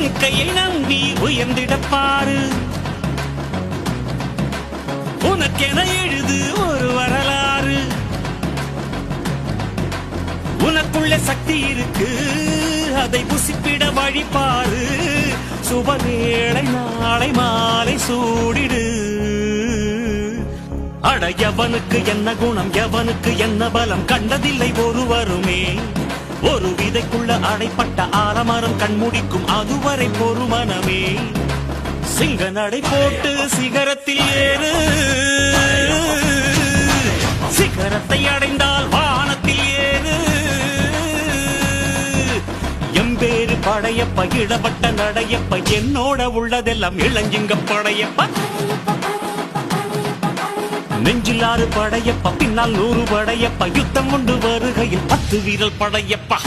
உன் கையை நம்பி உயர்ந்திட பாரு. உனக்கென எழுது ஒரு வரலாறு. உனக்குள்ள சக்தி இருக்கு, அதை புசிப்பிட வழிபாரு. சுபவேளை நாளை மாலை சூடிடு. அட எவனுக்கு என்ன குணம், எவனுக்கு என்ன பலம், கண்டதில்லை ஒருவருமே. ஒரு விதைக்குள்ள அடைப்பட்ட ஆலமரம் கண்முடிக்கும் அதுவரை பொறுமனமே. சிங்க நடை போட்டு சிகரத்தில் ஏறு. சிகரத்தை அடைந்தால் வானத்தில் ஏறு. எம்பேரு படையப்ப, இடப்பட்ட நடையப்ப, என்னோட உள்ளதெல்லாம் இளஞ்சிங்க படையப்ப. நெஞ்சில் 6 படையப்ப, பின்னால் 100 படையப்ப, யுத்தம் கொண்டு வருகையில் 10 வீரல் படையப்பா.